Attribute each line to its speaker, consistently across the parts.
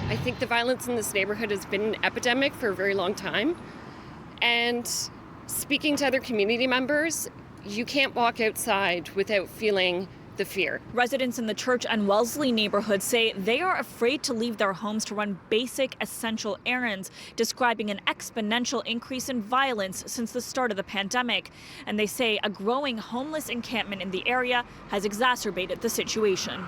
Speaker 1: I think the violence in this neighborhood has been an epidemic for a very long time. And speaking to other community members, you can't walk outside without feeling the fear.
Speaker 2: Residents in the Church and Wellesley neighborhood say they are afraid to leave their homes to run basic essential errands, describing an exponential increase in violence since the start of the pandemic. And they say a growing homeless encampment in the area has exacerbated the situation.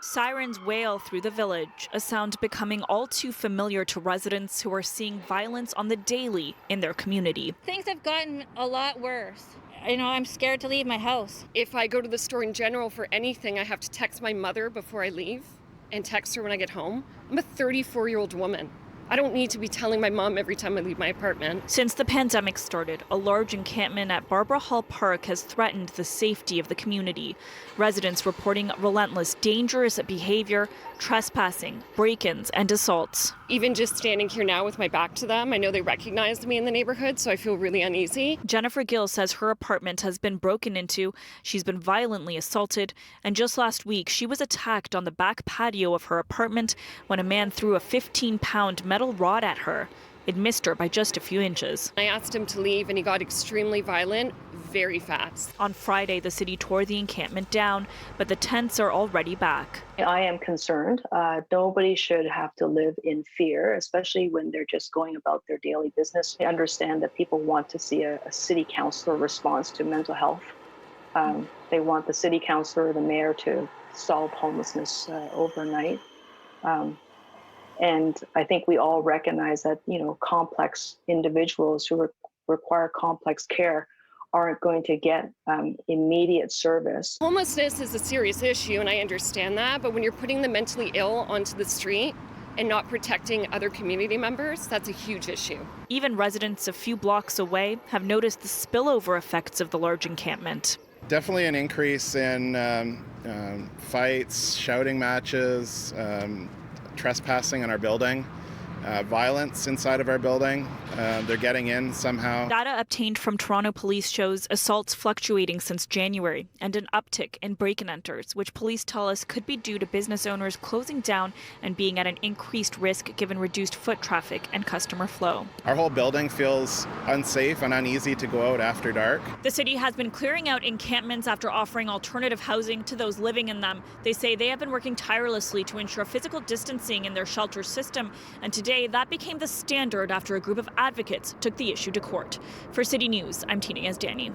Speaker 2: Sirens wail through the village, a sound becoming all too familiar to residents who are seeing violence on the daily in their community.
Speaker 3: Things have gotten a lot worse. I'm scared to leave my house.
Speaker 1: If I go to the store in general for anything, I have to text my mother before I leave and text her when I get home. I'm a 34-year-old woman. I don't need to be telling my mom every time I leave my apartment.
Speaker 2: Since the pandemic started, a large encampment at Barbara Hall Park has threatened the safety of the community. Residents reporting relentless, dangerous behavior, trespassing, break-ins, and assaults.
Speaker 1: Even just standing here now with my back to them, I know they recognized me in the neighborhood, so I feel really uneasy.
Speaker 2: Jennifer Gill says her apartment has been broken into, she's been violently assaulted, and just last week she was attacked on the back patio of her apartment when a man threw a 15-pound metal rod at her. It missed her by just a few inches.
Speaker 1: I asked him to leave and he got extremely violent very fast.
Speaker 2: On Friday, the city tore the encampment down, but the tents are already back.
Speaker 4: I am concerned. Nobody should have to live in fear, especially when they're just going about their daily business. I understand that people want to see a city councillor response to mental health. They want the city councillor or the mayor to solve homelessness overnight. And I think we all recognize that, complex individuals who require complex care aren't going to get immediate service.
Speaker 1: Homelessness is a serious issue, and I understand that, but when you're putting the mentally ill onto the street and not protecting other community members, that's a huge issue.
Speaker 2: Even residents a few blocks away have noticed the spillover effects of the large encampment.
Speaker 5: Definitely an increase in fights, shouting matches, trespassing in our building, violence inside of our building. They're getting in somehow.
Speaker 2: Data obtained from Toronto Police shows assaults fluctuating since January and an uptick in break-and-enters, which police tell us could be due to business owners closing down and being at an increased risk given reduced foot traffic and customer flow.
Speaker 5: Our whole building feels unsafe and uneasy to go out after dark.
Speaker 2: The city has been clearing out encampments after offering alternative housing to those living in them. They say they have been working tirelessly to ensure physical distancing in their shelter system, and today that became the standard after a group of advocates took the issue to court. For City News, I'm Tina Yazdani.